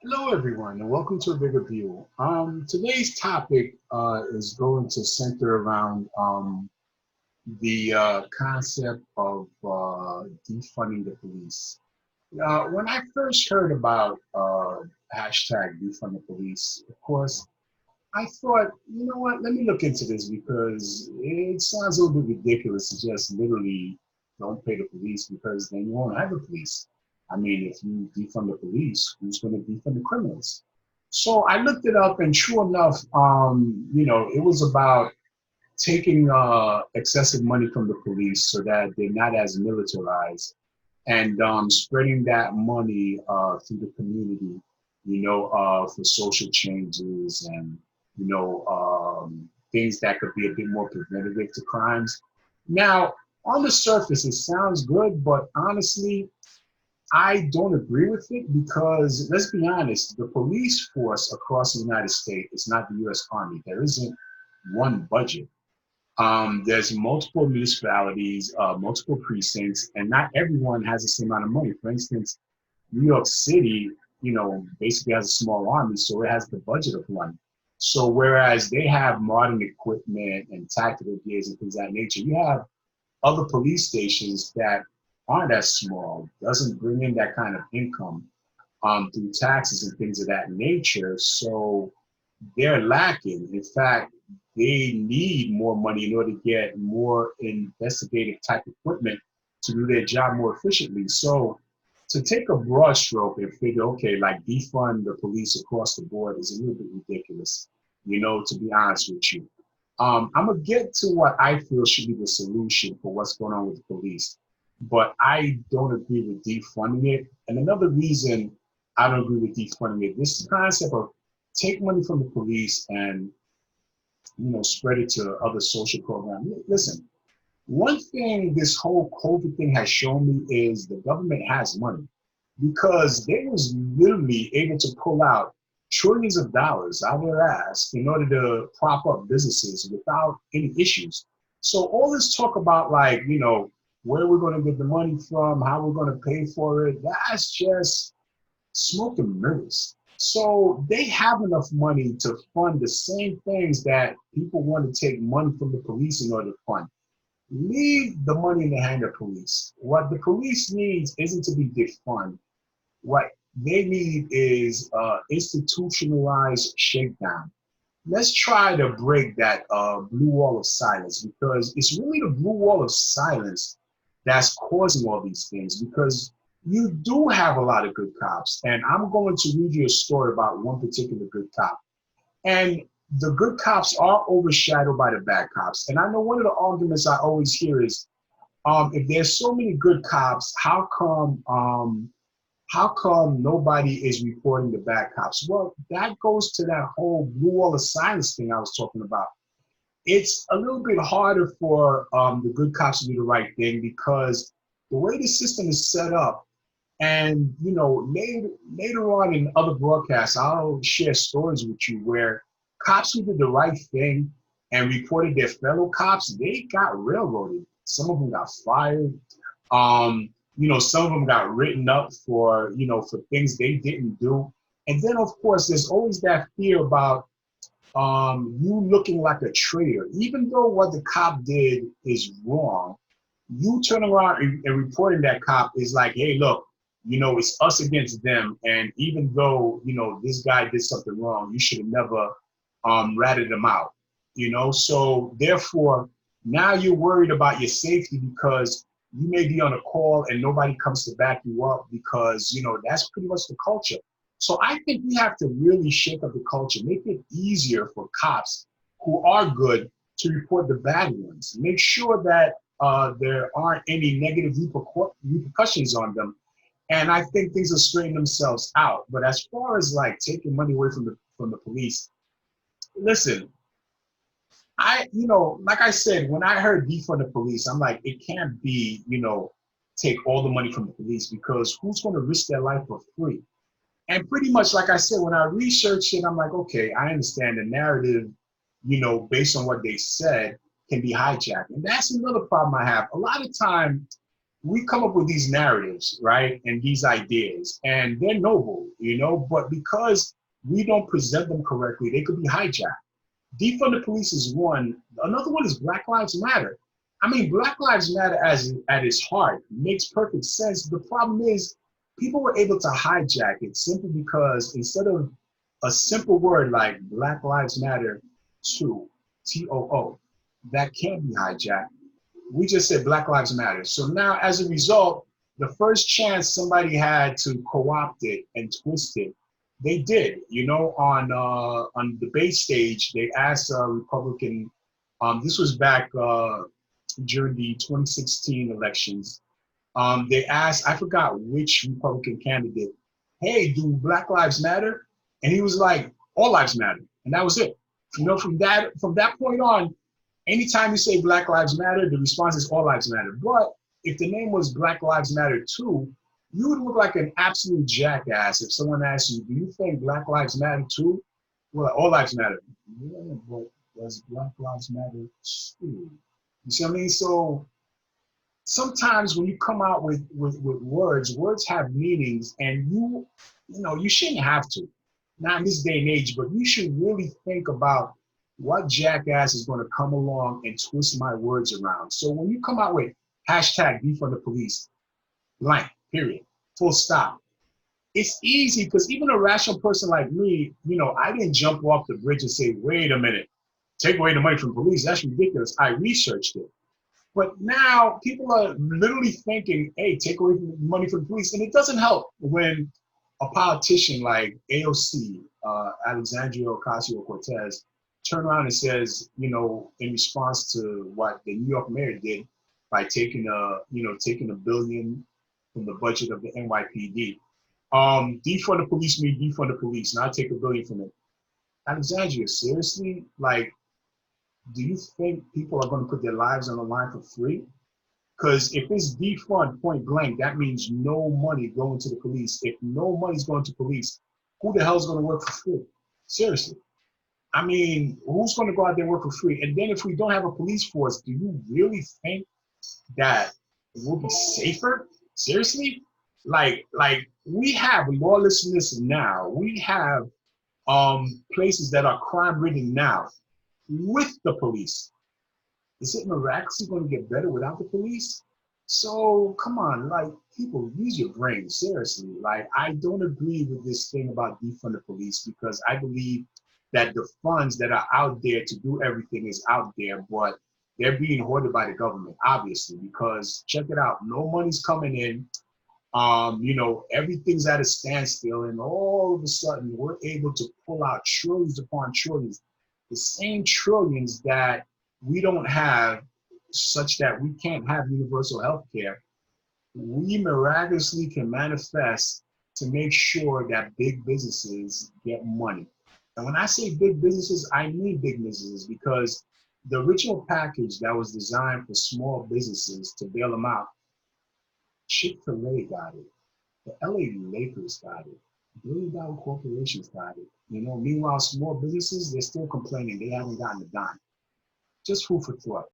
Hello, everyone, and welcome to a bigger view. Today's topic is going to center around the concept of defunding the police. When I first heard about hashtag defund the police, of course, I thought, you know what, let me look into this because it sounds a little bit ridiculous to just literally don't pay the police because then you won't have the police. I mean, if you defund the police, who's going to defund the criminals? So I looked it up, and true enough, it was about taking excessive money from the police so that they're not as militarized and spreading that money through the community, for social changes and, things that could be a bit more preventative to crimes. Now, on the surface, it sounds good, but honestly, I don't agree with it because let's be honest, the police force across the United States is not the US Army. There isn't one budget. There's multiple municipalities, multiple precincts, and not everyone has the same amount of money. For instance, New York City, basically has a small army, so it has the budget of one. So whereas they have modern equipment and tactical gears and things of that nature, you have other police stations that aren't as small, doesn't bring in that kind of income through taxes and things of that nature. So they're lacking. In fact, they need more money in order to get more investigative type equipment to do their job more efficiently. So to take a broad stroke and figure, okay, like defund the police across the board is a little bit ridiculous, to be honest with you. I'm gonna get to what I feel should be the solution for what's going on with the police, but I don't agree with defunding it. And another reason I don't agree with defunding it, this concept of take money from the police and spread it to other social programs. Listen, one thing this whole COVID thing has shown me is the government has money because they was literally able to pull out trillions of dollars out of their ass in order to prop up businesses without any issues. So all this talk about like, where we're going to get the money from, how we're going to pay for it, that's just smoke and mirrors. So they have enough money to fund the same things that people want to take money from the police in order to fund. Leave the money in the hand of police. What the police needs isn't to be defund. What they need is institutionalized shakedown. Let's try to break that blue wall of silence because it's really the blue wall of silence that's causing all these things because you do have a lot of good cops. And I'm going to read you a story about one particular good cop. And the good cops are overshadowed by the bad cops. And I know one of the arguments I always hear is, if there's so many good cops, how come nobody is reporting the bad cops? Well, that goes to that whole blue wall of silence thing I was talking about. It's a little bit harder for the good cops to do the right thing because the way the system is set up, and later on in other broadcasts, I'll share stories with you where cops who did the right thing and reported their fellow cops, they got railroaded. Some of them got fired. Some of them got written up for things they didn't do. And then of course there's always that fear about you looking like a traitor. Even though what the cop did is wrong, you turning around and reporting that cop is like, hey, look, it's us against them. And even though, this guy did something wrong, you should have never ratted him out, So therefore, now you're worried about your safety because you may be on a call and nobody comes to back you up because, that's pretty much the culture. So I think we have to really shake up the culture, make it easier for cops who are good to report the bad ones. Make sure that there aren't any negative repercussions on them. And I think things will straighten themselves out. But as far as like taking money away from the police, listen, like I said, when I heard defund the police, I'm like, it can't be, take all the money from the police because who's going to risk their life for free? And pretty much, like I said, when I researched it, I'm like, okay, I understand the narrative, based on what they said, can be hijacked. And that's another problem I have. A lot of time, we come up with these narratives, right? And these ideas, and they're noble, but because we don't present them correctly, they could be hijacked. Defund the police is one. Another one is Black Lives Matter. I mean, Black Lives Matter as at its heart makes perfect sense. The problem is people were able to hijack it simply because instead of a simple word like Black Lives Matter 2, TOO, that can't be hijacked. We just said Black Lives Matter. So now as a result, the first chance somebody had to co-opt it and twist it, they did. On the debate stage, they asked a Republican, this was back during the 2016 elections. They asked, I forgot which Republican candidate, hey, do Black Lives Matter? And he was like, all lives matter. And that was it. From that point on, anytime you say Black Lives Matter, the response is all lives matter. But if the name was Black Lives Matter 2, you would look like an absolute jackass if someone asked you, do you think Black Lives Matter too? Well, all lives matter. Yeah, but does Black Lives Matter too? You see what I mean? So sometimes when you come out with words have meanings, and you shouldn't have to. Not in this day and age, but you should really think about what jackass is going to come along and twist my words around. So when you come out with hashtag defund the police, blank, period, full stop, it's easy because even a rational person like me, I didn't jump off the bridge and say, wait a minute, take away the money from police. That's ridiculous. I researched it. But now people are literally thinking, hey, take away money from the police. And it doesn't help when a politician like AOC, Alexandria Ocasio-Cortez, turn around and says, in response to what the New York mayor did by taking a billion from the budget of the NYPD. Defund the police means defund the police, not take $1 billion from it. Alexandria, seriously? Like, do you think people are going to put their lives on the line for free? Because if it's defund point blank, that means no money going to the police. If no money's going to police, who the hell's going to work for free? Seriously. I mean, who's going to go out there and work for free? And then if we don't have a police force, do you really think that we'll be safer? Seriously? Like we have lawlessness now. We have places that are crime-ridden now with the police. Is it miraculously going to get better without the police? So come on, people, use your brain, seriously. I don't agree with this thing about defund the police because I believe that the funds that are out there to do everything is out there, but they're being hoarded by the government, obviously, because check it out, no money's coming in. Everything's at a standstill, and all of a sudden we're able to pull out trillions upon trillions, the same trillions that we don't have, such that we can't have universal health care. We miraculously can manifest to make sure that big businesses get money. And when I say big businesses, I mean big businesses, because the original package that was designed for small businesses to bail them out, Chick-fil-A got it. The LA Lakers got it. Billion-dollar corporations got it. Meanwhile, small businesses, they're still complaining they haven't gotten a dime. Just food for thought.